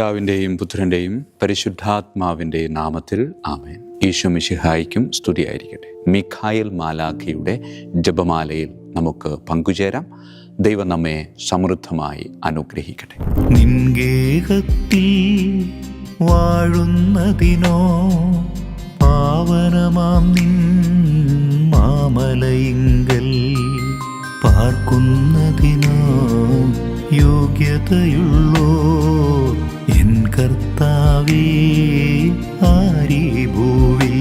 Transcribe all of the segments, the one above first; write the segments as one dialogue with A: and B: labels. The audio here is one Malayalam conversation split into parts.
A: പിതാവിൻ്റെയും പുത്രൻ്റെയും പരിശുദ്ധാത്മാവിൻ്റെയും നാമത്തിൽ ആമേൻ. ഈശോ മിശിഹായ്ക്കും സ്തുതിയായിരിക്കട്ടെ. മിഖായേൽ മാലാഖയുടെ ജപമാലയിൽ നമുക്ക് പങ്കുചേരാം. ദൈവം നമ്മെ സമൃദ്ധമായി അനുഗ്രഹിക്കട്ടെ.
B: നിൻഗേഹത്തിൽ വാഴുന്നതിനോ പാവനമാം നിൻ മാമലയിങ്കൽ പാർക്കുന്നതിനോ യോഗ്യതയുള്ളോ എൻ കർത്താവേ ആരീ ഭൂവിൽ.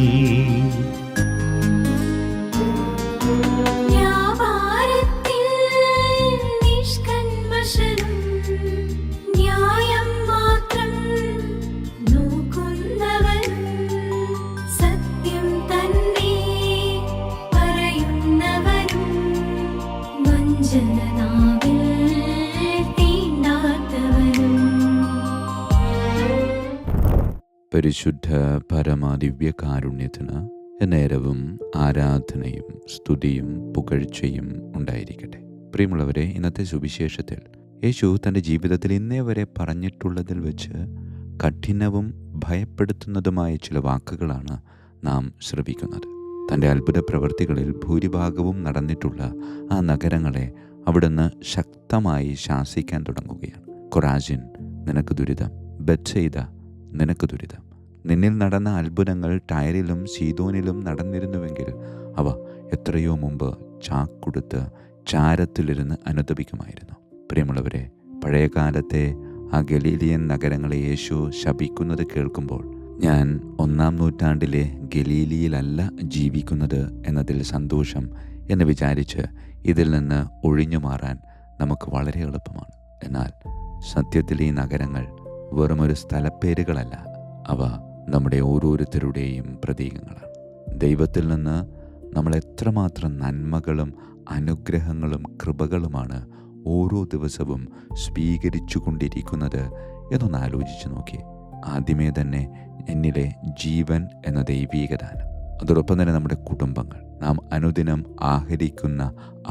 C: പരിശുദ്ധ പരമാദിവ്യകാരുണ്യത്തിന് നേരവും ആരാധനയും സ്തുതിയും പുകഴ്ചയും ഉണ്ടായിരിക്കട്ടെ. പ്രിയമുള്ളവരെ, ഇന്നത്തെ സുവിശേഷത്തിൽ യേശു തൻ്റെ ജീവിതത്തിൽ ഇന്നേ വരെ പറഞ്ഞിട്ടുള്ളതിൽ വെച്ച് കഠിനവും ഭയപ്പെടുത്തുന്നതുമായ ചില വാക്കുകളാണ് നാം ശ്രവിക്കുന്നത്. തൻ്റെ അത്ഭുത പ്രവൃത്തികളിൽ ഭൂരിഭാഗവും നടന്നിട്ടുള്ള ആ നഗരങ്ങളെ അവിടുന്ന് ശക്തമായി ശാസിക്കാൻ തുടങ്ങുകയാണ്. കൊറാസിൻ, നിനക്ക് ദുരിതം. ബെത്സയിദ, നിനക്ക് ദുരിതം. നിന്നിൽ നടന്ന അത്ഭുതങ്ങൾ ടയറിലും സീദോനിലും നടന്നിരുന്നുവെങ്കിൽ അവ എത്രയോ മുമ്പ് ചാക്കൊടുത്ത് ചാരത്തിലിരുന്ന് അനുതപിക്കുമായിരുന്നു. പ്രിയമുള്ളവരെ, പഴയകാലത്തെ ആ ഗലീലിയൻ നഗരങ്ങളെ യേശു ശപിക്കുന്നത് കേൾക്കുമ്പോൾ ഞാൻ 1-ാം നൂറ്റാണ്ടിലെ ഗലീലിയിലല്ല ജീവിക്കുന്നത് എന്നതിൽ സന്തോഷം എന്ന് വിചാരിച്ച് ഇതിൽ നിന്ന് ഒഴിഞ്ഞു മാറാൻ നമുക്ക് വളരെ എളുപ്പമാണ്. എന്നാൽ സത്യത്തിൽ ഈ നഗരങ്ങൾ വെറുമൊരു സ്ഥലപ്പേരുകളല്ല, അവ നമ്മുടെ ഓരോരുത്തരുടെയും പ്രതീകങ്ങളാണ്. ദൈവത്തിൽ നിന്ന് നമ്മൾ എത്രമാത്രം നന്മകളും അനുഗ്രഹങ്ങളും കൃപകളുമാണ് ഓരോ ദിവസവും സ്വീകരിച്ചു കൊണ്ടിരിക്കുന്നത് എന്നൊന്ന് ആലോചിച്ച് നോക്കിയേ. ആദ്യമേ തന്നെ എന്നിലെ ജീവൻ എന്ന ദൈവീകദാനം, അതോടൊപ്പം തന്നെ നമ്മുടെ കുടുംബങ്ങൾ, നാം അനുദിനം ആഹരിക്കുന്ന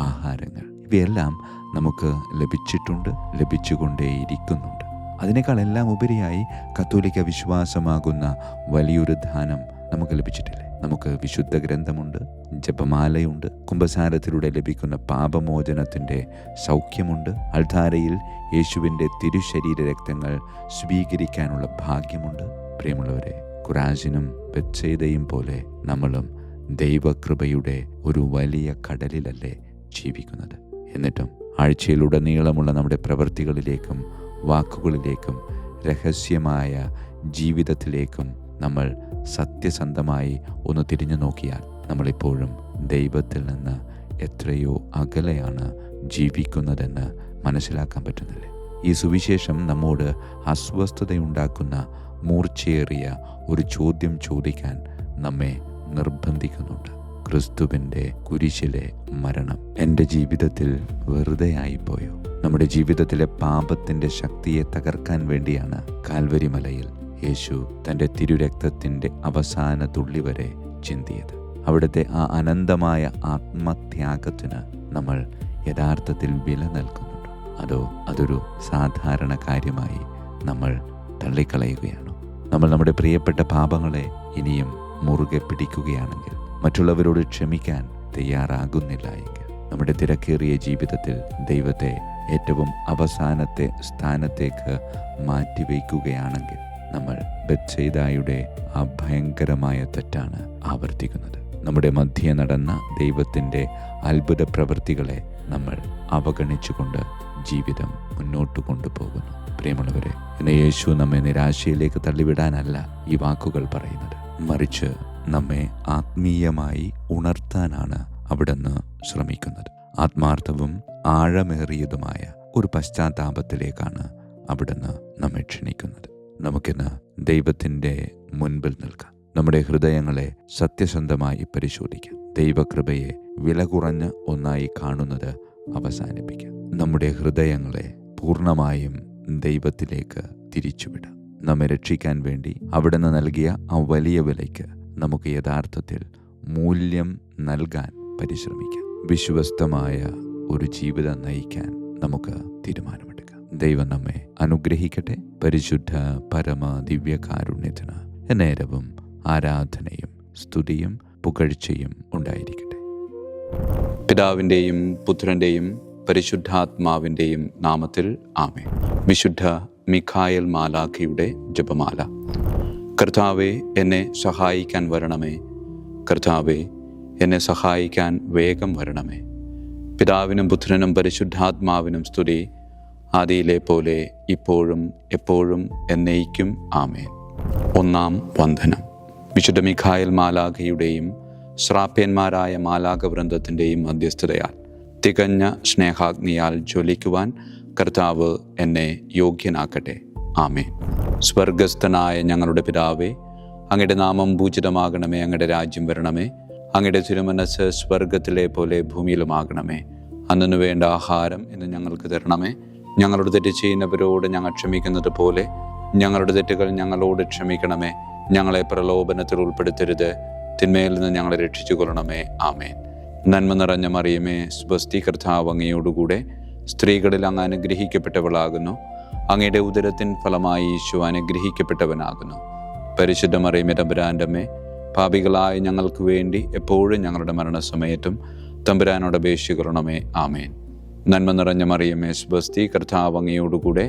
C: ആഹാരങ്ങൾ, ഇവയെല്ലാം നമുക്ക് ലഭിച്ചിട്ടുണ്ട്, ലഭിച്ചുകൊണ്ടേയിരിക്കുന്നുണ്ട്. അതിനേക്കാളെല്ലാം ഉപരിയായി കത്തോലിക്ക വിശ്വാസമാകുന്ന വലിയൊരു ദാനം നമുക്ക് ലഭിച്ചിട്ടില്ലേ? നമുക്ക് വിശുദ്ധ ഗ്രന്ഥമുണ്ട്, ജപമാലയുണ്ട്, കുമ്പസാരത്തിലൂടെ ലഭിക്കുന്ന പാപമോചനത്തിൻ്റെ സൗഖ്യമുണ്ട്, അൾത്താരയിൽ യേശുവിൻ്റെ തിരുശരീര രക്തങ്ങൾ സ്വീകരിക്കാനുള്ള ഭാഗ്യമുണ്ട്. പ്രിയമുള്ളവരെ, ഖുറാസിനും ബെത്സയിദയും പോലെ നമ്മളും ദൈവകൃപയുടെ ഒരു വലിയ കടലിലല്ലേ ജീവിക്കുന്നത്? എന്നിട്ടും ആഴ്ചയിലുടനീളമുള്ള നമ്മുടെ പ്രവൃത്തികളിലേക്കും വാക്കുകളിലേക്കും രഹസ്യമായ ജീവിതത്തിലേക്കും നമ്മൾ സത്യസന്ധമായി ഒന്ന് തിരിഞ്ഞു നോക്കിയാൽ നമ്മളിപ്പോഴും ദൈവത്തിൽ നിന്ന് എത്രയോ അകലെയാണ് ജീവിക്കുന്നതെന്ന് മനസ്സിലാക്കാൻ പറ്റുന്നില്ലേ? ഈ സുവിശേഷം നമ്മോട് അസ്വസ്ഥതയുണ്ടാക്കുന്ന മൂർച്ചയേറിയ ഒരു ചോദ്യം ചോദിക്കാൻ നമ്മെ നിർബന്ധിക്കുന്നുണ്ട്. ക്രിസ്തുവിൻ്റെ കുരിശിലെ മരണം എൻ്റെ ജീവിതത്തിൽ വെറുതെ ആയിപ്പോയോ? നമ്മുടെ ജീവിതത്തിലെ പാപത്തിൻ്റെ ശക്തിയെ തകർക്കാൻ വേണ്ടിയാണ് കാൽവരി മലയിൽ യേശു തൻ്റെ തിരുരക്തത്തിൻ്റെ അവസാന തുള്ളി വരെ ചിന്തിയത്. അവിടുത്തെ ആ അനന്തമായ ആത്മത്യാഗത്തിന് നമ്മൾ യഥാർത്ഥത്തിൽ വില നൽകുന്നുണ്ടോ? അതോ അതൊരു സാധാരണ കാര്യമായി നമ്മൾ തള്ളിക്കളയുകയാണോ? നമ്മൾ നമ്മുടെ പ്രിയപ്പെട്ട പാപങ്ങളെ ഇനിയും മുറുകെ പിടിക്കുകയാണെങ്കിൽ, മറ്റുള്ളവരോട് ക്ഷമിക്കാൻ തയ്യാറാകുന്നില്ല എങ്കിൽ, നമ്മുടെ തിരക്കേറിയ ജീവിതത്തിൽ ദൈവത്തെ ഏറ്റവും അവസാനത്തെ സ്ഥാനത്തേക്ക് മാറ്റിവെക്കുകയാണെങ്കിൽ നമ്മൾ ബെത്സയിദയുടെ ആ ഭയങ്കരമായ തെറ്റാണ് ആവർത്തിക്കുന്നത്. നമ്മുടെ മധ്യേ നടന്ന ദൈവത്തിൻ്റെ അത്ഭുത പ്രവൃത്തികളെ നമ്മൾ അവഗണിച്ചുകൊണ്ട് ജീവിതം മുന്നോട്ട് കൊണ്ടുപോകുന്നു. പ്രിയമുള്ളവരെ, ഇന്ന് യേശു നമ്മെ നിരാശയിലേക്ക് തള്ളിവിടാനല്ല ഈ വാക്കുകൾ പറയുന്നത്, മറിച്ച് നമ്മെ ആത്മീയമായി ഉണർത്താനാണ് അവിടുന്ന് ശ്രമിക്കുന്നത്. ആത്മാർത്ഥവും ആഴമേറിയതുമായ ഒരു പശ്ചാത്താപത്തിലേക്കാണ് അവിടുന്ന് നമ്മെ ക്ഷണിക്കുന്നത്. നമുക്കിന്ന് ദൈവത്തിൻ്റെ മുൻപിൽ നിൽക്കാം. നമ്മുടെ ഹൃദയങ്ങളെ സത്യസന്ധമായി പരിശോധിക്കാം. ദൈവകൃപയെ വില കുറഞ്ഞ ഒന്നായി കാണുന്നത് അവസാനിപ്പിക്കാം. നമ്മുടെ ഹൃദയങ്ങളെ പൂർണ്ണമായും ദൈവത്തിലേക്ക് തിരിച്ചുവിടാം. നമ്മെ രക്ഷിക്കാൻ വേണ്ടി അവിടുന്ന് നൽകിയ ആ വലിയ വിലയ്ക്ക് നമുക്ക് യഥാർത്ഥത്തിൽ മൂല്യം നൽകാൻ പരിശ്രമിക്കാം. വിശ്വസ്തമായ ഒരു ജീവിതം നയിക്കാൻ നമുക്ക് തീരുമാനമെടുക്കാം. ദൈവം നമ്മെ അനുഗ്രഹിക്കട്ടെ. പരിശുദ്ധ പരമ ദിവ്യകാരുണ്യത്തിന് എന്നേരവും ആരാധനയും സ്തുതിയും പുകഴ്ചയും ഉണ്ടായിരിക്കട്ടെ.
A: പിതാവിൻ്റെയും പുത്രൻ്റെയും പരിശുദ്ധാത്മാവിൻ്റെയും നാമത്തിൽ ആമേൻ. വിശുദ്ധ മിഖായേൽ മാലാഖയുടെ ജപമാല. കർത്താവേ, എന്നെ സഹായിക്കാൻ വരണമേ. കർത്താവേ, എന്നെ സഹായിക്കാൻ വേഗം വരണമേ. പിതാവിനും പുത്രനും പരിശുദ്ധാത്മാവിനും സ്തുതി, ആദിയിലെ പോലെ ഇപ്പോഴും എപ്പോഴും എന്നേക്കും ആമേൻ. ഒന്നാം വന്ദനം. വിശുദ്ധ മിഖായേൽ മാലാഖയുടെയും ശ്രാപ്യന്മാരായ മാലാഖവൃന്ദത്തിൻ്റെയും മധ്യസ്ഥതയാൽ തികഞ്ഞ സ്നേഹാഗ്നിയാൽ ജ്വലിക്കുവാൻ കർത്താവ് എന്നെ യോഗ്യനാക്കട്ടെ. ആമേൻ. സ്വർഗസ്ഥനായ ഞങ്ങളുടെ പിതാവേ, അങ്ങയുടെ നാമം പൂജിതമാകണമേ. അങ്ങയുടെ രാജ്യം വരണമേ. അങ്ങയുടെ തിരുമനസ്സ് സ്വർഗത്തിലെ പോലെ ഭൂമിയിലുമാകണമേ. അന്നു വേണ്ട ആഹാരം ഇന്ന് ഞങ്ങൾക്ക് തരണമേ. ഞങ്ങളോട് തെറ്റ് ചെയ്യുന്നവരോട് ഞങ്ങൾ ക്ഷമിക്കുന്നത് പോലെ ഞങ്ങളുടെ തെറ്റുകൾ ഞങ്ങളോട് ക്ഷമിക്കണമേ. ഞങ്ങളെ പ്രലോഭനത്തിൽ ഉൾപ്പെടുത്തരുത്, തിന്മയിൽ നിന്ന് ഞങ്ങളെ രക്ഷിച്ചു കൊള്ളണമേ. ആമേൻ. നന്മ നിറഞ്ഞ മറിയമേ, സ്വസ്തി, കർത്താവ് അങ്ങയോടുകൂടെ സ്ത്രീകളിൽ അങ്ങ് അനുഗ്രഹിക്കപ്പെട്ടവളാകുന്നു. അങ്ങയുടെ ഉദരത്തിൻ ഫലമായി ഈശോ അനുഗ്രഹിക്കപ്പെട്ടവനാകുന്നു. പരിശുദ്ധ മറിയമേ, തമ്പുരാൻ്റെ അമ്മേ, പാപികളായ ഞങ്ങൾക്ക് വേണ്ടി എപ്പോഴും ഞങ്ങളുടെ മരണസമയത്തും തമ്പുരാനോട് അപേക്ഷിക്കണമേ. ആമേൻ. നന്മ നിറഞ്ഞ മറിയമേ, സ്വസ്തി, കർത്താവ് അങ്ങയോടുകൂടെ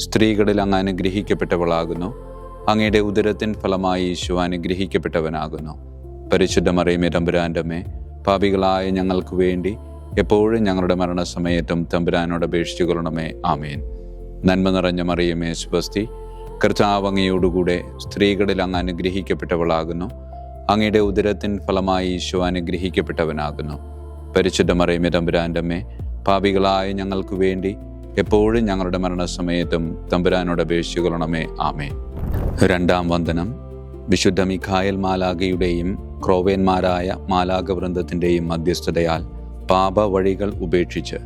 A: സ്ത്രീകളിൽ അങ്ങ് അനുഗ്രഹിക്കപ്പെട്ടവളാകുന്നു. അങ്ങയുടെ ഉദരത്തിൻ ഫലമായി ഈശോ അനുഗ്രഹിക്കപ്പെട്ടവനാകുന്നു. പരിശുദ്ധ മറിയമേ, തമ്പുരാൻ്റെ അമ്മേ, പാപികളായ ഞങ്ങൾക്ക് വേണ്ടി എപ്പോഴും ഞങ്ങളുടെ മരണസമയത്തും തമ്പുരാനോട് അപേക്ഷിച്ചു കൊള്ളണമേ. ആമേൻ. നന്മ നിറഞ്ഞ മറിയമേ, സ്വസ്തി, കർത്താവ് അങ്ങയോടുകൂടെ സ്ത്രീകളിൽ അങ്ങ് അനുഗ്രഹിക്കപ്പെട്ടവളാകുന്നു. അങ്ങയുടെ ഉദരത്തിൻ ഫലമായി ഈശോ അനുഗ്രഹിക്കപ്പെട്ടവനാകുന്നു. പരിശുദ്ധ മറിയമേ, തമ്പുരാൻ്റെ അമ്മേ, പാപികളായ ഞങ്ങൾക്ക് വേണ്ടി എപ്പോഴും ഞങ്ങളുടെ മരണസമയത്തും തമ്പുരാനോട് അപേക്ഷിച്ചു കൊള്ളണമേ. ആമേൻ. രണ്ടാം വന്ദനം. വിശുദ്ധ മിഖായേൽ മാലാഖയുടെയും ക്രോവേന്മാരായ മാലാഖവൃന്ദത്തിൻ്റെയും മധ്യസ്ഥതയാൽ പാപ വഴികൾ ഉപേക്ഷിച്ച്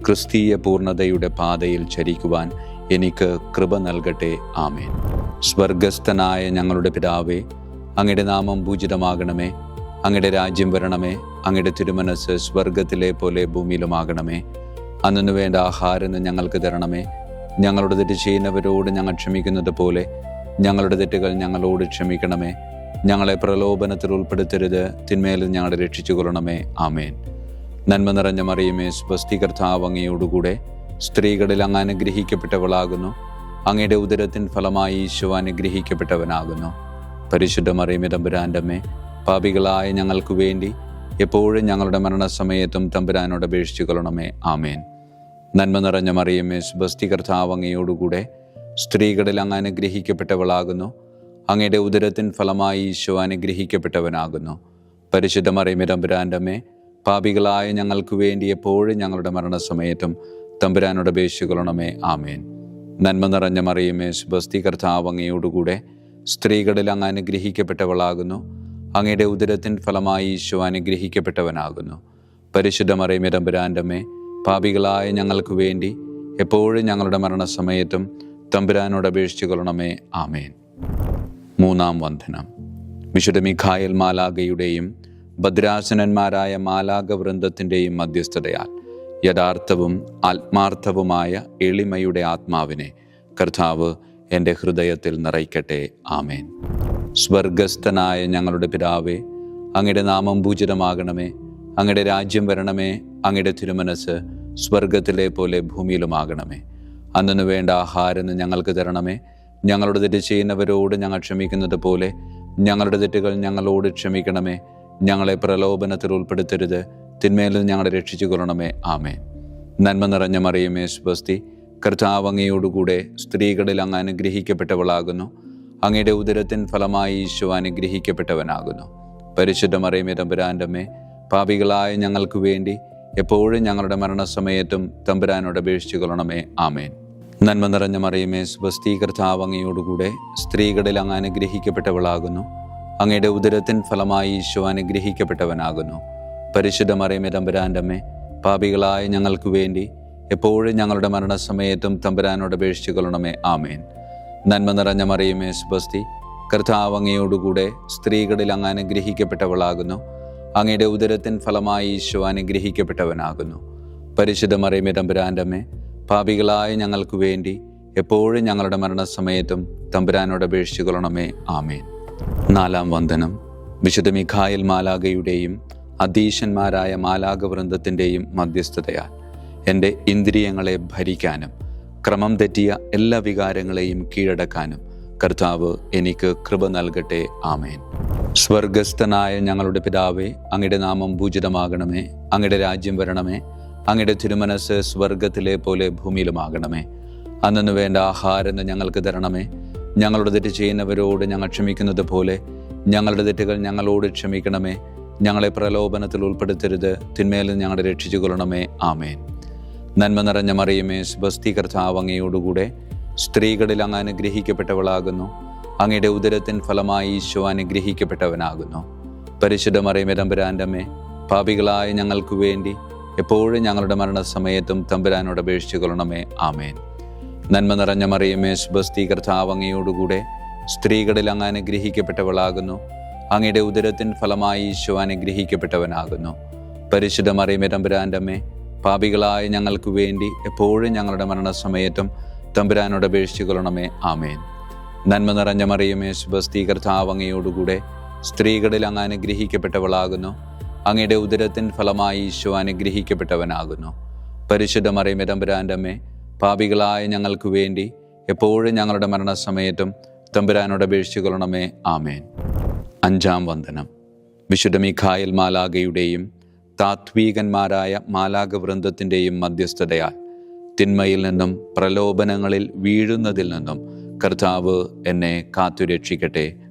A: ക്രിസ്തീയ പൂർണ്ണതയുടെ പാതയിൽ ചരിക്കുവാൻ എനിക്ക് കൃപ നൽകട്ടെ. ആമേൻ. സ്വർഗസ്ഥനായ ഞങ്ങളുടെ പിതാവേ, അങ്ങയുടെ നാമം പൂജിതമാകണമേ. അങ്ങയുടെ രാജ്യം വരണമേ. അങ്ങയുടെ തിരുമനസ്സ് സ്വർഗത്തിലെ പോലെ ഭൂമിയിലുമാകണമേ. അന്നു വേണ്ട ആഹാരം ഞങ്ങൾക്ക് തരണമേ. ഞങ്ങളുടെ തെറ്റ് ചെയ്യുന്നവരോട് ഞങ്ങൾ ക്ഷമിക്കുന്നത് പോലെ ഞങ്ങളുടെ തെറ്റുകൾ ഞങ്ങളോട് ക്ഷമിക്കണമേ. ഞങ്ങളെ പ്രലോഭനത്തിൽ ഉൾപ്പെടുത്തരുത്, തിന്മയിൽ ഞങ്ങളെ രക്ഷിച്ചു കൊള്ളണമേ. ആമേൻ. നന്മ നിറഞ്ഞ മറിയമേ, സ്വസ്തി, കർത്താവ് അങ്ങയോടുകൂടെ സ്ത്രീകളിൽ അങ്ങ് അനുഗ്രഹിക്കപ്പെട്ടവളാകുന്നു. അങ്ങയുടെ ഉദരത്തിൻ ഫലമായി ഈശോ അനുഗ്രഹിക്കപ്പെട്ടവനാകുന്നു. പരിശുദ്ധ മറിയമേ, തമ്പുരാൻ്റെ അമ്മേ, പാപികളായ ഞങ്ങൾക്ക് വേണ്ടി എപ്പോഴും ഞങ്ങളുടെ മരണസമയത്തും തമ്പുരാനോട് അപേക്ഷിച്ചു കൊള്ളണമേ. ആമേൻ. നന്മ നിറഞ്ഞ മറിയമേ, സ്വസ്തി, കർത്താവ് അങ്ങയോടുകൂടെ സ്ത്രീകളിൽ അങ്ങ് അനുഗ്രഹിക്കപ്പെട്ടവളാകുന്നു. അങ്ങയുടെ ഉദരത്തിൻ ഫലമായി ഈശോ അനുഗ്രഹിക്കപ്പെട്ടവനാകുന്നു. പരിശുദ്ധ മറിയമേ, തമ്പുരാൻ്റെ അമ്മേ, പാപികളായ ഞങ്ങൾക്ക് വേണ്ടി എപ്പോഴും ഞങ്ങളുടെ മരണസമയത്തും തമ്പുരാനോട് അപേക്ഷിച്ചു കൊള്ളണമേ. ആമേൻ. നന്മ നിറഞ്ഞ മറിയമേ, സ്വസ്തി, കർത്താവ് അങ്ങയോടുകൂടെ സ്ത്രീകളിൽ അങ്ങ് അനുഗ്രഹിക്കപ്പെട്ടവളാകുന്നു. അങ്ങയുടെ ഉദരത്തിൻ ഫലമായി ഈശോ അനുഗ്രഹിക്കപ്പെട്ടവനാകുന്നു. പരിശുദ്ധ മറിയമേ, തമ്പുരാൻ്റെ അമ്മേ, പാപികളായ ഞങ്ങൾക്ക് വേണ്ടി എപ്പോഴും ഞങ്ങളുടെ മരണസമയത്തും തമ്പുരാനോട് അപേക്ഷിച്ചു കൊള്ളണമേ. ആമേൻ. മൂന്നാം വന്ദനം. വിശുദ്ധ മിഖായേൽ മാലാഖയുടെയും ഭദ്രാസനന്മാരായ മാലാഖവൃന്ദത്തിൻ്റെയും മധ്യസ്ഥതയാൽ യഥാർത്ഥവും ആത്മാർത്ഥവുമായ എളിമയുടെ ആത്മാവിനെ കർത്താവ് എൻ്റെ ഹൃദയത്തിൽ നിറയ്ക്കട്ടെ. ആമേൻ. സ്വർഗസ്ഥനായ ഞങ്ങളുടെ പിതാവേ, അങ്ങയുടെ നാമം പൂജിതമാകണമേ. അങ്ങയുടെ രാജ്യം വരണമേ. അങ്ങയുടെ തിരുമനസ്സ് സ്വർഗത്തിലെ പോലെ ഭൂമിയിലുമാകണമേ. അന്നു വേണ്ട ആഹാരം ഞങ്ങൾക്ക് തരണമേ. ഞങ്ങളുടെ തെറ്റ് ചെയ്യുന്നവരോട് ഞങ്ങൾ ക്ഷമിക്കുന്നത് പോലെ ഞങ്ങളുടെ തെറ്റുകൾ ഞങ്ങളോട് ക്ഷമിക്കണമേ. ഞങ്ങളെ പ്രലോഭനത്തിൽ ഉൾപ്പെടുത്തരുത്, തിന്മയിൽ നിന്ന് ഞങ്ങളെ രക്ഷിച്ചു കൊള്ളണമേ. ആമേൻ. നന്മ നിറഞ്ഞ മറിയമേ, സ്വസ്തി, കർത്താവ് അങ്ങയോടുകൂടെ സ്ത്രീകളിൽ അങ്ങ് അനുഗ്രഹിക്കപ്പെട്ടവളാകുന്നു. അങ്ങയുടെ ഉദരത്തിൻ ഫലമായി ഈശോ അനുഗ്രഹിക്കപ്പെട്ടവനാകുന്നു. പരിശുദ്ധ മറിയമേ, തമ്പുരാൻ്റെ അമ്മേ, പാപികളായ ഞങ്ങൾക്ക് വേണ്ടി എപ്പോഴും ഞങ്ങളുടെ മരണസമയത്തും തമ്പുരാനോട് അപേക്ഷിച്ചു കൊള്ളണമേ. ആമേൻ. നന്മ നിറഞ്ഞ മറിയമേ, സ്വസ്തി, കർത്താവ് അങ്ങയോടുകൂടെ സ്ത്രീകളിൽ അങ്ങ് അനുഗ്രഹിക്കപ്പെട്ടവളാകുന്നു. അങ്ങയുടെ ഉദരത്തിൻ ഫലമായി ഈശോ അനുഗ്രഹിക്കപ്പെട്ടവനാകുന്നു. പരിശുദ്ധ മറിയമേ, തമ്പുരാൻ്റെ അമ്മേ, പാപികളായ ഞങ്ങൾക്ക് വേണ്ടി എപ്പോഴും ഞങ്ങളുടെ മരണസമയത്തും തമ്പുരാനോട് അപേക്ഷിച്ചു കൊള്ളണമേ. ആമേൻ. നന്മ നിറഞ്ഞ മറിയമേ, സ്വസ്തി, കർത്താവ് അങ്ങയോടുകൂടെ സ്ത്രീകളിൽ അങ്ങ് അനുഗ്രഹിക്കപ്പെട്ടവളാകുന്നു. അങ്ങയുടെ ഉദരത്തിൻ ഫലമായി ഈശോ അനുഗ്രഹിക്കപ്പെട്ടവനാകുന്നു. പരിശുദ്ധ മറിയമേ, തമ്പുരാൻ്റെ അമ്മേ, പാപികളായ ഞങ്ങൾക്ക് വേണ്ടി എപ്പോഴും ഞങ്ങളുടെ മരണസമയത്തും തമ്പുരാനോട് അപേക്ഷിച്ചു കൊള്ളണമേ. ആമേൻ. 4-ാം വന്ദനം. വിശുദ്ധ മിഖായേൽ മാലാഖയുടെയും അധീശന്മാരായ മാലാഖ വൃന്ദത്തിൻ്റെയും മധ്യസ്ഥതയാൽ എൻ്റെ ഇന്ദ്രിയങ്ങളെ ഭരിക്കാനും ക്രമം തെറ്റിയ എല്ലാ വികാരങ്ങളെയും കീഴടക്കാനും കർത്താവ് എനിക്ക് കൃപ നൽകട്ടെ. ആമേൻ. സ്വർഗസ്ഥനായ ഞങ്ങളുടെ പിതാവേ, അങ്ങയുടെ നാമം പൂജിതമാകണമേ. അങ്ങയുടെ രാജ്യം വരണമേ. അങ്ങയുടെ തിരുമനസ് സ്വർഗത്തിലെ പോലെ ഭൂമിയിലുമാകണമേ. അന്നു വേണ്ട ആഹാരം ഞങ്ങൾക്ക് തരണമേ. ഞങ്ങളുടെ തെറ്റ് ചെയ്യുന്നവരോട് ഞങ്ങൾ ക്ഷമിക്കുന്നത് പോലെ ഞങ്ങളുടെ തെറ്റുകൾ ഞങ്ങളോട് ക്ഷമിക്കണമേ. ഞങ്ങളെ പ്രലോഭനത്തിൽ ഉൾപ്പെടുത്തരുത്, തിന്മയിൽ ഞങ്ങളെ രക്ഷിച്ചു കൊള്ളണമേ. ആമേൻ. നന്മ നിറഞ്ഞ മറിയമേ, സ്വസ്തി, കർത്താവ് അങ്ങയോടുകൂടെ സ്ത്രീകളിൽ അങ്ങ് അനുഗ്രഹിക്കപ്പെട്ടവളാകുന്നു. അങ്ങയുടെ ഉദരത്തിൻ ഫലമായി ഈശോ അനുഗ്രഹിക്കപ്പെട്ടവനാകുന്നു. പരിശുദ്ധ മറിയമേ, തമ്പുരാൻ്റെ അമ്മേ, പാപികളായ ഞങ്ങൾക്ക് വേണ്ടി എപ്പോഴും ഞങ്ങളുടെ മരണസമയത്തും തമ്പുരാനോട് അപേക്ഷിച്ചു കൊള്ളണമേ. ആമേൻ. നന്മ നിറഞ്ഞ മറിയമേ, സ്വസ്തി, കർത്താവ് അങ്ങയോടുകൂടെ സ്ത്രീകളിൽ അങ്ങ് അനുഗ്രഹിക്കപ്പെട്ടവളാകുന്നു. അങ്ങയുടെ ഉദരത്തിൻ ഫലമായി ഈശോ അനുഗ്രഹിക്കപ്പെട്ടവനാകുന്നു. പരിശുദ്ധ മറിയമേ, തമ്പുരാൻ്റെ അമ്മേ, പാപികളായ ഞങ്ങൾക്ക് വേണ്ടി എപ്പോഴും ഞങ്ങളുടെ മരണസമയത്തും തമ്പുരാനോട് അപേക്ഷിച്ചു കൊള്ളണമേ. ആമേൻ. നന്മ നിറഞ്ഞ മറിയമേ, സ്വസ്തി, കർത്താവ് അങ്ങയോടുകൂടെ സ്ത്രീകളിൽ അങ്ങ് അനുഗ്രഹിക്കപ്പെട്ടവളാകുന്നു. അങ്ങയുടെ ഉദരത്തിൻ ഫലമായി ഈശോ അനുഗ്രഹിക്കപ്പെട്ടവനാകുന്നു. പരിശുദ്ധ മറിയമേ, തമ്പുരാൻ്റെ അമ്മേ, പാപികളായ ഞങ്ങൾക്ക് വേണ്ടി എപ്പോഴും ഞങ്ങളുടെ മരണസമയത്തും തമ്പുരാനോട് അപേക്ഷിച്ചു കൊള്ളണമേ. ആമേൻ. 5-ാം വന്ദനം. വിശുദ്ധ മിഖായേൽ മാലാഖയുടെയും താത്വീകന്മാരായ മാലാഖ വൃന്ദത്തിൻ്റെയും മധ്യസ്ഥതയാൽ തിന്മയിൽ നിന്നും പ്രലോഭനങ്ങളിൽ വീഴുന്നതിൽ നിന്നും കർത്താവ് എന്നെ കാത്തുരക്ഷിക്കട്ടെ.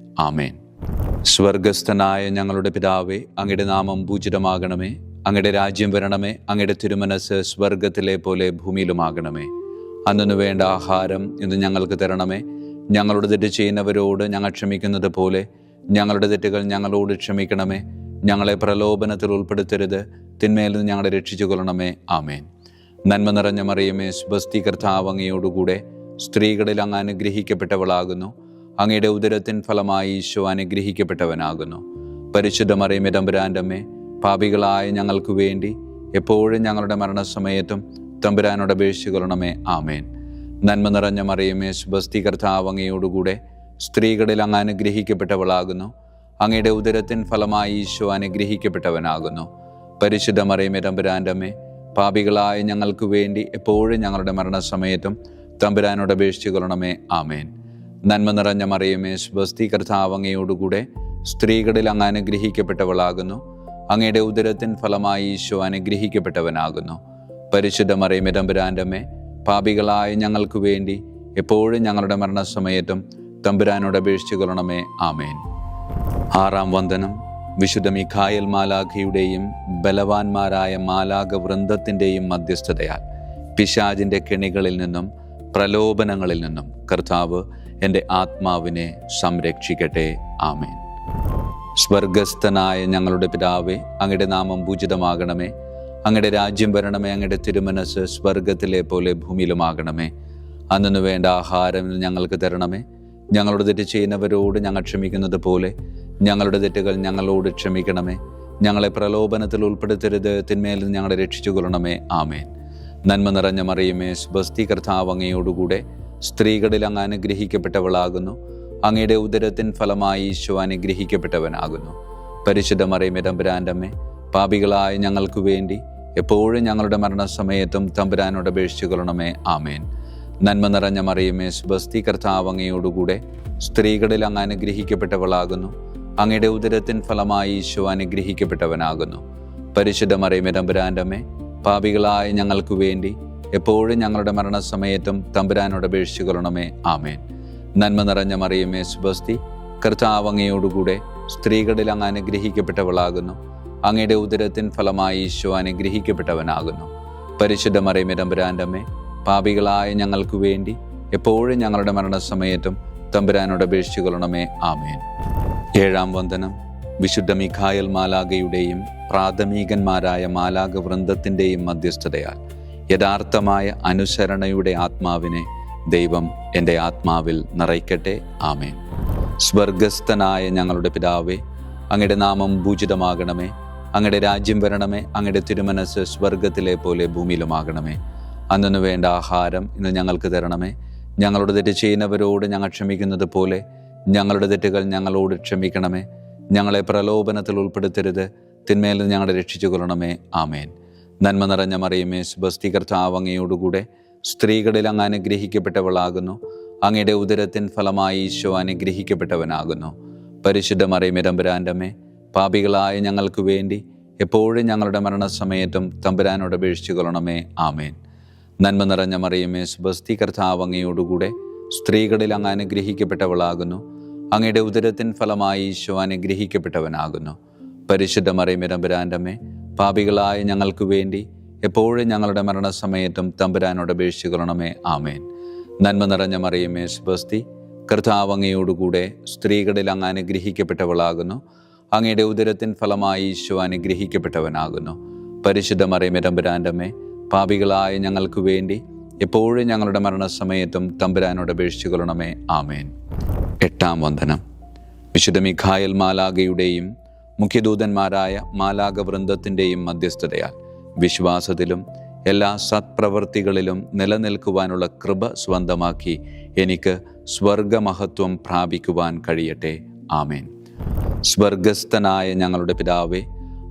A: ആമേൻ. സ്വർഗസ്ഥനായ ഞങ്ങളുടെ പിതാവേ, അങ്ങയുടെ നാമം പൂജിതമാകണമേ. അങ്ങയുടെ രാജ്യം വരണമേ. അങ്ങയുടെ തിരുമനസ് സ്വർഗത്തിലെ പോലെ ഭൂമിയിലുമാകണമേ. അന്നു വേണ്ട ആഹാരം ഇന്ന് ഞങ്ങൾക്ക് തരണമേ. ഞങ്ങളുടെ തെറ്റ് ചെയ്യുന്നവരോട് ഞങ്ങൾ ക്ഷമിക്കുന്നത് പോലെ ഞങ്ങളുടെ തെറ്റുകൾ ഞങ്ങളോട് ക്ഷമിക്കണമേ. ഞങ്ങളെ പ്രലോഭനത്തിൽ ഉൾപ്പെടുത്തരുത്, തിന്മയിൽ നിന്ന് ഞങ്ങളെ രക്ഷിച്ചു കൊള്ളണമേ. ആമേൻ. നന്മ നിറഞ്ഞ മറിയമേ, സ്വസ്തി, കർത്താവ് അങ്ങയോടുകൂടെ സ്ത്രീകളിൽ അങ്ങ് അനുഗ്രഹിക്കപ്പെട്ടവളാകുന്നു. അങ്ങയുടെ ഉദരത്തിൻ ഫലമായി ഈശോ അനുഗ്രഹിക്കപ്പെട്ടവനാകുന്നു. പരിശുദ്ധ മറിയമേ, തമ്പുരാൻ്റെ അമ്മേ, പാപികളായ ഞങ്ങൾക്ക് വേണ്ടി എപ്പോഴും ഞങ്ങളുടെ മരണസമയത്തും തമ്പുരാനോട് അപേക്ഷിച്ചു കൊള്ളണമേ. ആമേൻ. നന്മ നിറഞ്ഞ മറിയമേ, സ്വസ്തി, കർത്താവ് അങ്ങയോടുകൂടെ സ്ത്രീകളിൽ അങ്ങ് അനുഗ്രഹിക്കപ്പെട്ടവളാകുന്നു. അങ്ങയുടെ ഉദരത്തിൻ ഫലമായി ഈശോ അനുഗ്രഹിക്കപ്പെട്ടവനാകുന്നു. പരിശുദ്ധ മറിയമേ, തമ്പുരാൻ്റെ അമ്മേ, പാപികളായ ഞങ്ങൾക്ക് വേണ്ടി എപ്പോഴും ഞങ്ങളുടെ മരണസമയത്തും തമ്പുരാനോട് അപേക്ഷിച്ചു കൊള്ളണമേ. ആമേൻ. നന്മ നിറഞ്ഞ മറിയമേ, സ്വസ്തി, കർത്താവ് അങ്ങയോടുകൂടെ സ്ത്രീകളിൽ അങ്ങ് അനുഗ്രഹിക്കപ്പെട്ടവളാകുന്നു. അങ്ങയുടെ ഉദരത്തിൻ ഫലമായി ഈശോ അനുഗ്രഹിക്കപ്പെട്ടവനാകുന്നു. പരിശുദ്ധ മറിയമേ, തമ്പുരാൻ്റെ അമ്മേ, പാപികളായ ഞങ്ങൾക്ക് വേണ്ടി എപ്പോഴും ഞങ്ങളുടെ മരണസമയത്തും തമ്പുരാനോട് അപേക്ഷിച്ചു കൊള്ളണമേ. ആമേൻ. 6-ാം വന്ദനം. വിശുദ്ധ മിഖായേൽ മാലാഖയുടെയും ബലവാന്മാരായ മാലാഖ വൃന്ദത്തിൻ്റെയും മധ്യസ്ഥതയാൽ പിശാചിൻ്റെ കെണികളിൽ നിന്നും പ്രലോഭനങ്ങളിൽ നിന്നും കർത്താവ് എൻ്റെ ആത്മാവിനെ സംരക്ഷിക്കട്ടെ. ആമേൻ. സ്വർഗസ്ഥനായ ഞങ്ങളുടെ പിതാവേ, അങ്ങയുടെ നാമം പൂജിതമാകണമേ. അങ്ങയുടെ രാജ്യം വരണമേ. അങ്ങയുടെ തിരുമനസ് സ്വർഗത്തിലെ പോലെ ഭൂമിയിലുമാകണമേ. അന്നു വേണ്ട ആഹാരം ഞങ്ങൾക്ക് തരണമേ. ഞങ്ങളുടെ തെറ്റ് ചെയ്യുന്നവരോട് ഞങ്ങൾ ക്ഷമിക്കുന്നത് പോലെ ഞങ്ങളുടെ തെറ്റുകൾ ഞങ്ങളോട് ക്ഷമിക്കണമേ. ഞങ്ങളെ പ്രലോഭനത്തിൽ ഉൾപ്പെടുത്തരുത്, തിന്മയിൽ നിന്ന് ഞങ്ങളെ രക്ഷിച്ചു കൊള്ളണമേ. ആമേൻ. നന്മ നിറഞ്ഞ മറിയമേ, സ്വസ്തി, കർത്താവ് അങ്ങയോടുകൂടെ സ്ത്രീകളിൽ അങ്ങ് അനുഗ്രഹിക്കപ്പെട്ടവളാകുന്നു. അങ്ങയുടെ ഉദരത്തിൻ ഫലമായി ഈശോ അനുഗ്രഹിക്കപ്പെട്ടവനാകുന്നു. പരിശുദ്ധ മറിയമേ, തമ്പുരാൻ്റെ അമ്മേ, പാപികളായ ഞങ്ങൾക്ക് വേണ്ടി എപ്പോഴും ഞങ്ങളുടെ മരണസമയത്തും തമ്പുരാനോട് അപേക്ഷിച്ചു കൊള്ളണമേ. ആമേൻ. നന്മ നിറഞ്ഞ മറിയമേ, സ്വസ്തി, കർത്താവ് അങ്ങയോടുകൂടെ സ്ത്രീകളിൽ അങ്ങ് അനുഗ്രഹിക്കപ്പെട്ടവളാകുന്നു. അങ്ങയുടെ ഉദരത്തിൻ ഫലമായി ഈശോ അനുഗ്രഹിക്കപ്പെട്ടവനാകുന്നു. പരിശുദ്ധ മറിയമേ, തമ്പുരാൻ്റെ അമ്മേ, പാപികളായ ഞങ്ങൾക്ക് വേണ്ടി എപ്പോഴും ഞങ്ങളുടെ മരണസമയത്തും തമ്പുരാനോട് അപേക്ഷിച്ചു കൊള്ളണമേ. ആമേൻ. നന്മ നിറഞ്ഞ മറിയമേ, സ്വസ്തി, കർത്താവ് അങ്ങയോടുകൂടെ സ്ത്രീകളിൽ അങ്ങ് അനുഗ്രഹിക്കപ്പെട്ടവളാകുന്നു. അങ്ങയുടെ ഉദരത്തിൻ ഫലമായി ഈശോ അനുഗ്രഹിക്കപ്പെട്ടവനാകുന്നു. പരിശുദ്ധ മറിയമേ, തമ്പുരാൻ്റെ അമ്മേ, പാപികളായ ഞങ്ങൾക്ക് വേണ്ടി എപ്പോഴും ഞങ്ങളുടെ മരണസമയത്തും തമ്പുരാനോട് അപേക്ഷിച്ചു കൊള്ളണമേ. ആമേൻ. 7-ാം വന്ദനം. വിശുദ്ധ മിഖായേൽ മാലാഖയുടെയും പ്രാഥമികന്മാരായ മാലാഖ വൃന്ദത്തിൻ്റെയും മധ്യസ്ഥതയാൽ യഥാർത്ഥമായ അനുസരണയുടെ ആത്മാവിനെ ദൈവം എൻ്റെ ആത്മാവിൽ നിറയ്ക്കട്ടെ. ആമേൻ. സ്വർഗസ്ഥനായ ഞങ്ങളുടെ പിതാവേ, അങ്ങയുടെ നാമം പൂജിതമാകണമേ. അങ്ങയുടെ രാജ്യം വരണമേ. അങ്ങയുടെ തിരുമനസ് സ്വർഗത്തിലെ പോലെ ഭൂമിയിലുമാകണമേ. അന്നു വേണ്ട ആഹാരം ഇന്ന് ഞങ്ങൾക്ക് തരണമേ. ഞങ്ങളുടെ തെറ്റ് ചെയ്യുന്നവരോട് ഞങ്ങൾ ക്ഷമിക്കുന്നത് പോലെ ഞങ്ങളുടെ തെറ്റുകൾ ഞങ്ങളോട് ക്ഷമിക്കണമേ. ഞങ്ങളെ പ്രലോഭനത്തിൽ ഉൾപ്പെടുത്തരുത്, തിന്മയിൽ നിന്ന് ഞങ്ങളെ രക്ഷിച്ചു കൊള്ളണമേ. ആമേൻ. നന്മ നിറഞ്ഞ മറിയമേ, സുബസ്തി, കർത്താവ് അങ്ങയോടുകൂടെ സ്ത്രീകളിൽ അങ്ങ് അനുഗ്രഹിക്കപ്പെട്ടവളാകുന്നു. അങ്ങയുടെ ഉദരത്തിൻ ഫലമായി ഈശോ അനുഗ്രഹിക്കപ്പെട്ടവനാകുന്നു. പരിശുദ്ധ മറിയമേ, തമ്പുരാൻ്റെ അമ്മേ, പാപികളായ ഞങ്ങൾക്ക് വേണ്ടി എപ്പോഴും ഞങ്ങളുടെ മരണസമയത്തും തമ്പുരാനോട് അപേക്ഷിച്ചു കൊള്ളണമേ. ആമേൻ. നന്മ നിറഞ്ഞ മറിയമേ, സുബസ്തി, കർത്താവ് അങ്ങയോടുകൂടെ സ്ത്രീകളിൽ അങ്ങ് അനുഗ്രഹിക്കപ്പെട്ടവളാകുന്നു. അങ്ങയുടെ ഉദരത്തിൻ ഫലമായി ഈശോ അനുഗ്രഹിക്കപ്പെട്ടവനാകുന്നു. പരിശുദ്ധ മറിയമേ, തമ്പുരാൻ്റെ അമ്മേ, പാപികളായ ഞങ്ങൾക്ക് വേണ്ടി എപ്പോഴും ഞങ്ങളുടെ മരണസമയത്തും തമ്പുരാനോട് അപേക്ഷിച്ചു കൊള്ളണമേ. ആമേൻ. നന്മ നിറഞ്ഞ മറിയമേ, സുബസ്തി, കർത്താവ് അങ്ങയോടുകൂടെ സ്ത്രീകളിൽ അങ്ങ് അനുഗ്രഹിക്കപ്പെട്ടവളാകുന്നു. അങ്ങയുടെ ഉദരത്തിൻ ഫലമായി ഈശോ അനുഗ്രഹിക്കപ്പെട്ടവനാകുന്നു. പരിശുദ്ധ മറിയമേ, തമ്പുരാൻ്റെ അമ്മേ, പാപികളായ ഞങ്ങൾക്ക് വേണ്ടി എപ്പോഴും ഞങ്ങളുടെ മരണസമയത്തും തമ്പുരാനോട് അപേക്ഷിച്ചു കൊള്ളണമേ. ആമേൻ. 8-ാം വന്ദനം. വിശുദ്ധ മിഖായേൽ മാലാഖയുടെയും മുഖ്യദൂതന്മാരായ മാലാഖ വൃന്ദത്തിൻ്റെയും മധ്യസ്ഥതയാൽ വിശ്വാസത്തിലും എല്ലാ സത്പ്രവൃത്തികളിലും നിലനിൽക്കുവാനുള്ള കൃപ സ്വന്തമാക്കി എനിക്ക് സ്വർഗമഹത്വം പ്രാപിക്കുവാൻ കഴിയട്ടെ. ആമേൻ. സ്വർഗസ്ഥനായ ഞങ്ങളുടെ പിതാവേ,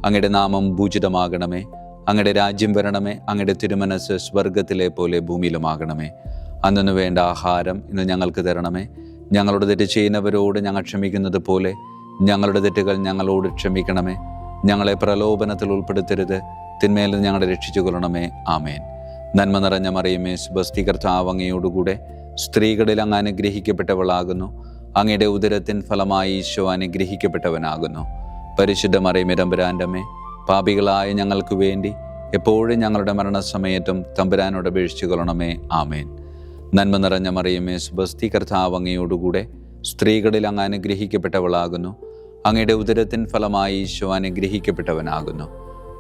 A: അങ്ങയുടെ നാമം പൂജിതമാകണമേ. അങ്ങയുടെ രാജ്യം വരണമേ. അങ്ങയുടെ തിരുമനസ് സ്വർഗത്തിലെ പോലെ ഭൂമിയിലുമാകണമേ. അന്നു വേണ്ട ആഹാരം ഇന്ന് ഞങ്ങൾക്ക് തരണമേ. ഞങ്ങളുടെ തെറ്റ് ചെയ്യുന്നവരോട് ഞങ്ങൾ ക്ഷമിക്കുന്നത് പോലെ ഞങ്ങളുടെ തെറ്റുകൾ ഞങ്ങളോട് ക്ഷമിക്കണമേ. ഞങ്ങളെ പ്രലോഭനത്തിൽ ഉൾപ്പെടുത്തരുത്, തിന്മയിൽ നിന്ന് ഞങ്ങളെ രക്ഷിച്ചു കൊള്ളണമേ. ആമേൻ. നന്മ നിറഞ്ഞ മറിയമേ, സുബസ്തി, കർത്താവ് അങ്ങയോടുകൂടെ സ്ത്രീകളിൽ അങ്ങ് അനുഗ്രഹിക്കപ്പെട്ടവളാകുന്നു. അങ്ങയുടെ ഉദരത്തിൻ ഫലമായി ഈശോ അനുഗ്രഹിക്കപ്പെട്ടവനാകുന്നു. പരിശുദ്ധ മറിയമേ, തമ്പുരാൻ്റെ അമ്മേ, പാപികളായ ഞങ്ങൾക്ക് വേണ്ടി എപ്പോഴും ഞങ്ങളുടെ മരണസമയത്തും തമ്പുരാനോട് അപേക്ഷിച്ചു കൊള്ളണമേ. ആമേൻ. നന്മ നിറഞ്ഞ മറിയമേ, സുബസ്തി, കർത്താവ് അങ്ങയോടുകൂടെ സ്ത്രീകളിൽ അങ്ങ് അനുഗ്രഹിക്കപ്പെട്ടവളാകുന്നു. അങ്ങയുടെ ഉദരത്തിൻ ഫലമായി ഈശോ അനുഗ്രഹിക്കപ്പെട്ടവനാകുന്നു.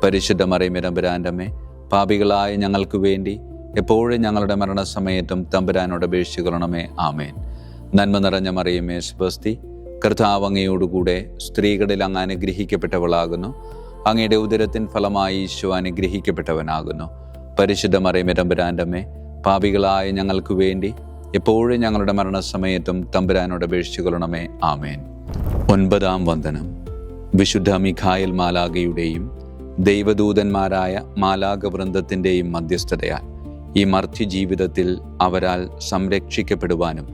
A: പരിശുദ്ധ മറിയമേ, തമ്പുരാൻ്റെ അമ്മേ, പാപികളായ ഞങ്ങൾക്ക് വേണ്ടി എപ്പോഴും ഞങ്ങളുടെ മരണസമയത്തും തമ്പുരാനോട് അപേക്ഷിച്ചു കൊള്ളണമേ. ആമേൻ. നന്മ നിറഞ്ഞ മറിയമേ, സുബസ്തി, കർത്താവ് അങ്ങയോടുകൂടെ സ്ത്രീകളിൽ അങ്ങ് അനുഗ്രഹിക്കപ്പെട്ടവളാകുന്നു. അങ്ങയുടെ ഉദരത്തിൻ ഫലമായി ഈശോ അനുഗ്രഹിക്കപ്പെട്ടവനാകുന്നു. പരിശുദ്ധ മറിയമേ, തമ്പുരാൻ്റെ അമ്മേ, പാപികളായ ഞങ്ങൾക്ക് വേണ്ടി എപ്പോഴും ഞങ്ങളുടെ മരണസമയത്തും തമ്പുരാനോട് അപേക്ഷിച്ചു കൊള്ളണമേ. ആമേൻ. 9-ാം വന്ദനം. വിശുദ്ധ മിഖായേൽ മാലാഖയുടെയും ദൈവദൂതന്മാരായ മാലാഖ വൃന്ദത്തിൻ്റെയും മധ്യസ്ഥതയാൽ ഈ മർത്യ ജീവിതത്തിൽ അവരാൽ സംരക്ഷിക്കപ്പെടുവാനും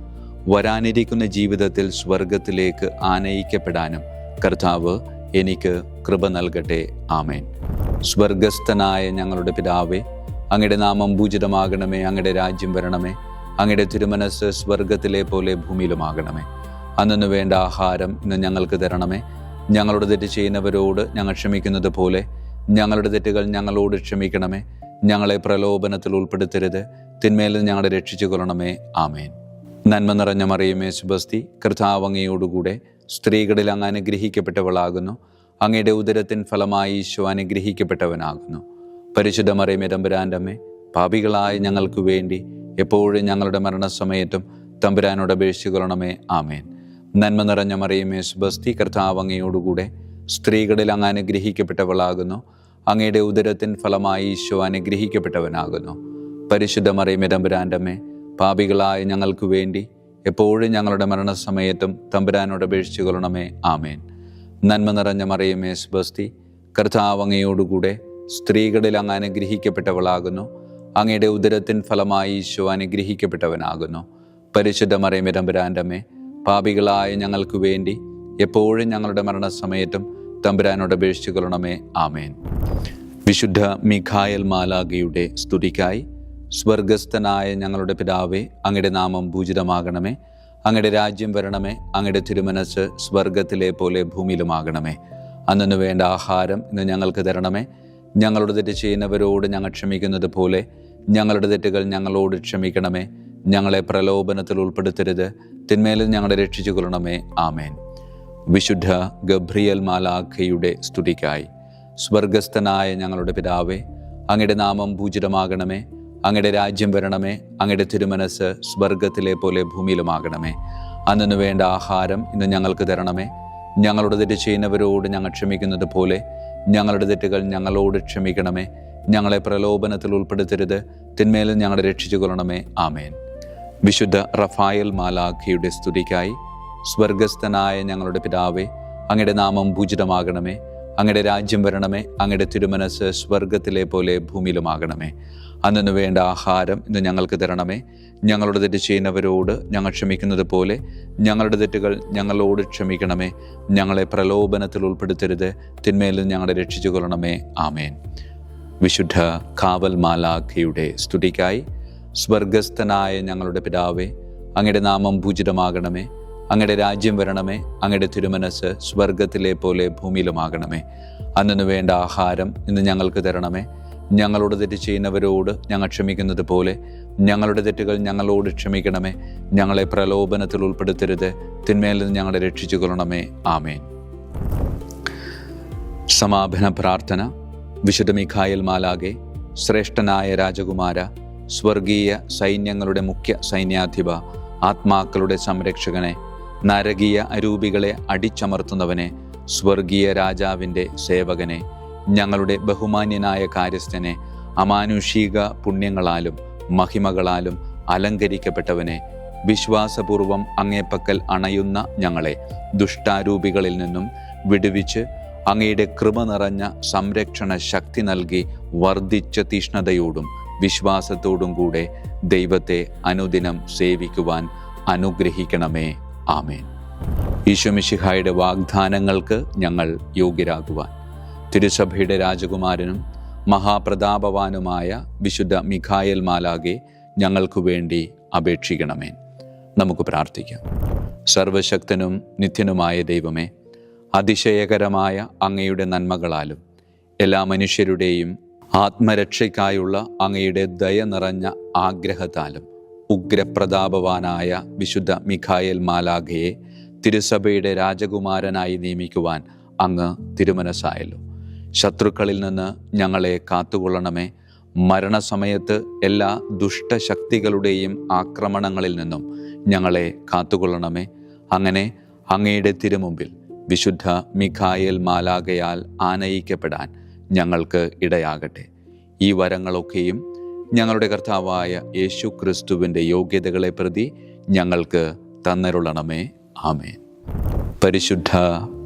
A: വരാനിരിക്കുന്ന ജീവിതത്തിൽ സ്വർഗത്തിലേക്ക് ആനയിക്കപ്പെടാനും കർത്താവ് എനിക്ക് കൃപ നൽകട്ടെ. ആമേൻ. സ്വർഗസ്ഥനായ ഞങ്ങളുടെ പിതാവേ, അങ്ങയുടെ നാമം പൂജിതമാകണമേ. അങ്ങയുടെ രാജ്യം വരണമേ. അങ്ങയുടെ തിരുമനസ് സ്വർഗത്തിലെ പോലെ ഭൂമിയിലുമാകണമേ. അന്നു വേണ്ട ആഹാരം ഇന്ന് ഞങ്ങൾക്ക് തരണമേ. ഞങ്ങളുടെ തെറ്റ് ചെയ്യുന്നവരോട് ഞങ്ങൾ ക്ഷമിക്കുന്നത് പോലെ ഞങ്ങളുടെ തെറ്റുകൾ ഞങ്ങളോട് ക്ഷമിക്കണമേ. ഞങ്ങളെ പ്രലോഭനത്തിൽ ഉൾപ്പെടുത്തരുത്, തിന്മയിൽ നിന്ന് ഞങ്ങളെ രക്ഷിച്ചു കൊള്ളണമേ. ആമേൻ. നന്മ നിറഞ്ഞ മറിയമേ, സുബസ്തി, കർത്താവ് അങ്ങയോടുകൂടെ സ്ത്രീകളിൽ അങ്ങ് അനുഗ്രഹിക്കപ്പെട്ടവളാകുന്നു. അങ്ങയുടെ ഉദരത്തിൻ ഫലമായി ഈശോ അനുഗ്രഹിക്കപ്പെട്ടവനാകുന്നു. പരിശുദ്ധ മറിയമേ, തമ്പുരാൻ്റെ അമ്മേ, പാപികളായ ഞങ്ങൾക്ക് വേണ്ടി എപ്പോഴും ഞങ്ങളുടെ മരണസമയത്തും തമ്പുരാനോട് അപേക്ഷിച്ചു കൊള്ളണമേ. ആമേൻ. നന്മ നിറഞ്ഞ മറിയമേ, സുബസ്തി, കർത്താവ് അങ്ങയോടുകൂടെ സ്ത്രീകളിൽ അങ്ങ് അനുഗ്രഹിക്കപ്പെട്ടവളാകുന്നു. അങ്ങയുടെ ഉദരത്തിൻ ഫലമായി ഈശോ അനുഗ്രഹിക്കപ്പെട്ടവനാകുന്നു. പരിശുദ്ധ മറിയമേ, തമ്പുരാൻ്റെ അമ്മേ, പാപികളായ ഞങ്ങൾക്ക് വേണ്ടി എപ്പോഴും ഞങ്ങളുടെ മരണസമയത്തും തമ്പുരാനോട് അപേക്ഷിച്ചു കൊള്ളണമേ. ആമേൻ. നന്മ നിറഞ്ഞ മറിയമേ, സുബസ്തി, കർത്താവ് അങ്ങയോടുകൂടെ സ്ത്രീകളിൽ അങ്ങ് അനുഗ്രഹിക്കപ്പെട്ടവളാകുന്നു. അങ്ങയുടെ ഉദരത്തിൻ ഫലമായി ഈശോ അനുഗ്രഹിക്കപ്പെട്ടവനാകുന്നു. പരിശുദ്ധ മറിയമേ, തമ്പുരാൻ്റെ അമ്മേ, പാപികളായ ഞങ്ങൾക്ക് വേണ്ടി എപ്പോഴും ഞങ്ങളുടെ മരണസമയത്തും തമ്പുരാനോട് അപേക്ഷിച്ചു കൊള്ളണമേ. ആമേൻ. വിശുദ്ധ മിഖായേൽ മാലാഖയുടെ സ്തുതിക്കായി സ്വർഗസ്ഥനായ ഞങ്ങളുടെ പിതാവേ, അങ്ങയുടെ നാമം പൂജിതമാകണമേ. അങ്ങയുടെ രാജ്യം വരണമേ. അങ്ങയുടെ തിരുമനസ് സ്വർഗത്തിലെ പോലെ ഭൂമിയിലുമാകണമേ. അന്നു വേണ്ട ആഹാരം ഇന്ന് ഞങ്ങൾക്ക് തരണമേ. ഞങ്ങളുടെ തെറ്റ് ചെയ്യുന്നവരോട് ഞങ്ങൾ ക്ഷമിക്കുന്നത് പോലെ ഞങ്ങളുടെ തെറ്റുകൾ ഞങ്ങളോട് ക്ഷമിക്കണമേ. ഞങ്ങളെ പ്രലോഭനത്തിൽ ഉൾപ്പെടുത്തരുത്, തിന്മയിൽ ഞങ്ങളെ രക്ഷിച്ചു കൊള്ളണമേ. ആമേൻ. വിശുദ്ധ ഗബ്രിയേൽ മാലാഖയുടെ സ്തുതിക്കായി സ്വർഗസ്ഥനായ ഞങ്ങളുടെ പിതാവേ, അങ്ങയുടെ നാമം പൂജിതമാകണമേ. അങ്ങയുടെ രാജ്യം വരണമേ. അങ്ങയുടെ തിരുമനസ് സ്വർഗത്തിലെ പോലെ ഭൂമിയിലുമാകണമേ. അന്നു വേണ്ട ആഹാരം ഇന്ന് ഞങ്ങൾക്ക് തരണമേ. ഞങ്ങളുടെ തെറ്റ് ചെയ്യുന്നവരോട് ഞങ്ങൾ ക്ഷമിക്കുന്നത് പോലെ ഞങ്ങളുടെ തെറ്റുകൾ ഞങ്ങളോട് ക്ഷമിക്കണമേ. ഞങ്ങളെ പ്രലോഭനത്തിൽ ഉൾപ്പെടുത്തരുത്, തിന്മേലും ഞങ്ങളെ രക്ഷിച്ചു കൊള്ളണമേ. ആമേൻ. വിശുദ്ധ റഫായേൽ മാലാഖയുടെ സ്തുതിക്കായി. സ്വർഗസ്ഥനായ ഞങ്ങളുടെ പിതാവേ, അങ്ങയുടെ നാമം പൂജിതമാകണമേ. അങ്ങയുടെ രാജ്യം വരണമേ. അങ്ങയുടെ തിരുമനസ് സ്വർഗത്തിലെ പോലെ ഭൂമിയിലുമാകണമേ. അന്നു വേണ്ട ആഹാരം ഇന്ന് ഞങ്ങൾക്ക് തരണമേ. ഞങ്ങളുടെ തെറ്റ് ചെയ്യുന്നവരോട് ഞങ്ങൾ ക്ഷമിക്കുന്നത് പോലെ ഞങ്ങളുടെ തെറ്റുകൾ ഞങ്ങളോട് ക്ഷമിക്കണമേ. ഞങ്ങളെ പ്രലോഭനത്തിൽ ഉൾപ്പെടുത്തരുത്, തിന്മേലും ഞങ്ങളെ രക്ഷിച്ചു കൊള്ളണമേ. ആമേൻ. വിശുദ്ധ കാവൽ മാലാഖയുടെ സ്തുതിക്കായി. സ്വർഗസ്ഥനായ ഞങ്ങളുടെ പിതാവേ, അങ്ങയുടെ നാമം പൂജിതമാകണമേ. അങ്ങയുടെ രാജ്യം വരണമേ. അങ്ങയുടെ തിരുമനസ് സ്വർഗത്തിലെ പോലെ ഭൂമിയിലുമാകണമേ. അന്നു വേണ്ട ആഹാരം ഇന്ന് ഞങ്ങൾക്ക് തരണമേ. ഞങ്ങളോട് തെറ്റ് ചെയ്യുന്നവരോട് ഞങ്ങൾ ക്ഷമിക്കുന്നത് പോലെ ഞങ്ങളുടെ തെറ്റുകൾ ഞങ്ങളോട് ക്ഷമിക്കണമേ. ഞങ്ങളെ പ്രലോഭനത്തിൽ ഉൾപ്പെടുത്തരുത്, തിന്മയിൽ നിന്ന് ഞങ്ങളെ രക്ഷിച്ചു കൊള്ളണമേ. ആമേൻ. സമാപന പ്രാർത്ഥന. വിശുദ്ധ മിഖായേൽ മാലാഖേ, ശ്രേഷ്ഠനായ രാജകുമാര, സ്വർഗീയ സൈന്യങ്ങളുടെ മുഖ്യ സൈന്യാധിപ, ആത്മാക്കളുടെ സംരക്ഷകനെ, നരകീയ അരൂപികളെ അടിച്ചമർത്തുന്നവനെ, സ്വർഗീയ രാജാവിൻ്റെ സേവകനെ, ഞങ്ങളുടെ ബഹുമാന്യനായ കാര്യസ്ഥനെ, അമാനുഷിക പുണ്യങ്ങളാലും മഹിമകളാലും അലങ്കരിക്കപ്പെട്ടവനെ, വിശ്വാസപൂർവം അങ്ങേപ്പക്കൽ അണയുന്ന ഞങ്ങളെ ദുഷ്ടാരൂപികളിൽ നിന്നും വിടുവിച്ച് അങ്ങയുടെ കൃപ നിറഞ്ഞ സംരക്ഷണ ശക്തി നൽകി വർദ്ധിച്ച തീഷ്ണതയോടും വിശ്വാസത്തോടും കൂടെ ദൈവത്തെ അനുദിനം സേവിക്കുവാൻ അനുഗ്രഹിക്കണമേ. ആമേൻ. ഈശോ മിശിഹായുടെ വാഗ്ദാനങ്ങൾക്ക് ഞങ്ങൾ യോഗ്യരാകുവാൻ തിരുസഭയുടെ രാജകുമാരനും മഹാപ്രതാപവാനുമായ വിശുദ്ധ മിഖായേൽ മാലാഖേ, ഞങ്ങൾക്കു വേണ്ടി അപേക്ഷിക്കണമേ. നമുക്ക് പ്രാർത്ഥിക്കാം. സർവശക്തനും നിത്യനുമായ ദൈവമേ, അതിശയകരമായ അങ്ങയുടെ നന്മകളാലും എല്ലാ മനുഷ്യരുടെയും ആത്മരക്ഷയ്ക്കായുള്ള അങ്ങയുടെ ദയ നിറഞ്ഞ ആഗ്രഹത്താലും ഉഗ്രപ്രതാപവാനായ വിശുദ്ധ മിഖായേൽ മാലാഖയെ തിരുസഭയുടെ രാജകുമാരനായി നിയമിക്കുവാൻ അങ്ങ് തിരുമനസ്സായല്ലോ. ശത്രുക്കളിൽ നിന്ന് ഞങ്ങളെ കാത്തുകൊള്ളണമേ. മരണസമയത്ത് എല്ലാ ദുഷ്ടശക്തികളുടെയും ആക്രമണങ്ങളിൽ നിന്നും ഞങ്ങളെ കാത്തുകൊള്ളണമേ. അങ്ങനെ അങ്ങയുടെ തിരുമുമ്പിൽ വിശുദ്ധ മിഖായേൽ മാലാഖയാൽ ആനയിക്കപ്പെടാൻ ഞങ്ങൾക്ക് ഇടയാകട്ടെ. ഈ വരങ്ങളൊക്കെയും ഞങ്ങളുടെ കർത്താവായ യേശു ക്രിസ്തുവിൻ്റെ യോഗ്യതകളെ പ്രതി ഞങ്ങൾക്ക് തന്നരുളണമേ. ആമേൻ. പരിശുദ്ധ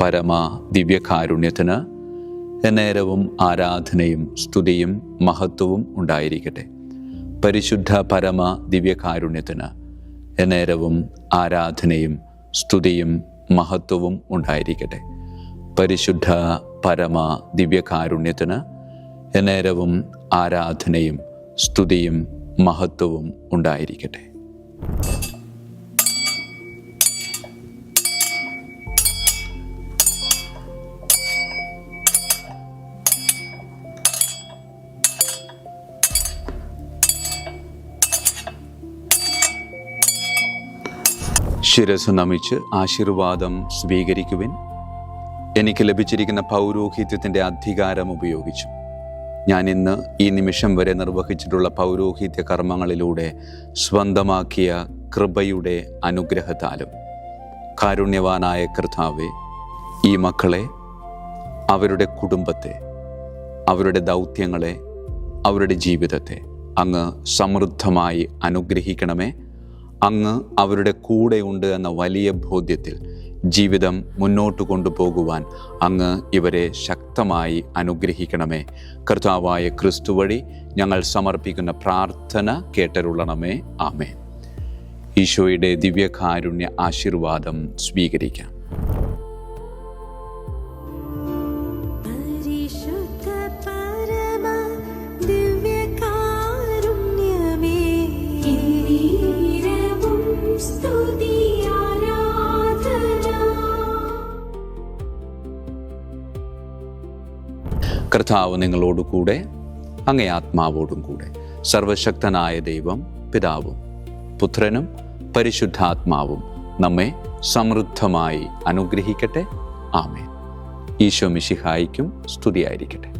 A: പരമ ദിവ്യകാരുണ്യത്തിന് എന്നേരവും ആരാധനയും സ്തുതിയും മഹത്വവും ഉണ്ടായിരിക്കട്ടെ. പരിശുദ്ധ പരമ ദിവ്യകാരുണ്യത്തിന് എന്നേരവും ആരാധനയും സ്തുതിയും മഹത്വവും ഉണ്ടായിരിക്കട്ടെ. പരിശുദ്ധ പരമ ദിവ്യകാരുണ്യത്തിന് എന്നേരവും ആരാധനയും സ്തുതിയും മഹത്വവും ഉണ്ടായിരിക്കട്ടെ. ശിരസ് നമിച്ച് ആശീർവാദം സ്വീകരിക്കുവിൻ. എനിക്ക് ലഭിച്ചിരിക്കുന്ന പൗരോഹിത്യത്തിൻ്റെ അധികാരം ഉപയോഗിച്ചു ഞാൻ ഇന്ന് ഈ നിമിഷം വരെ നിർവഹിച്ചിട്ടുള്ള പൗരോഹിത്യ കർമ്മങ്ങളിലൂടെ സ്വന്തമാക്കിയ കൃപയുടെ അനുഗ്രഹത്താലും കാരുണ്യവാനായ കർത്താവേ, ഈ മക്കളെ, അവരുടെ കുടുംബത്തെ, അവരുടെ ദൗത്യങ്ങളെ, അവരുടെ ജീവിതത്തെ അങ്ങ് സമൃദ്ധമായി അനുഗ്രഹിക്കണമേ. അങ്ങ് അവരുടെ കൂടെയുണ്ട് എന്ന വലിയ ബോധ്യത്തിൽ ജീവിതം മുന്നോട്ട് കൊണ്ടുപോകുവാൻ അങ്ങ് ഇവരെ ശക്തമായി അനുഗ്രഹിക്കണമേ. കർത്താവായ ക്രിസ്തു വഴി ഞങ്ങൾ സമർപ്പിക്കുന്ന പ്രാർത്ഥന കേട്ടരുളണമേ. ആമേൻ. ഈശോയുടെ ദിവ്യകാരുണ്യ ആശീർവാദം സ്വീകരിക്കാം. കർത്താവ് നിങ്ങളോടുകൂടെ, അങ്ങേ ആത്മാവോടും കൂടെ. സർവശക്തനായ ദൈവം പിതാവും പുത്രനും പരിശുദ്ധാത്മാവും നമ്മെ സമൃദ്ധമായി അനുഗ്രഹിക്കട്ടെ. ആമേൻ. ഈശോ മിശിഹായിക്കും സ്തുതിയായിരിക്കട്ടെ.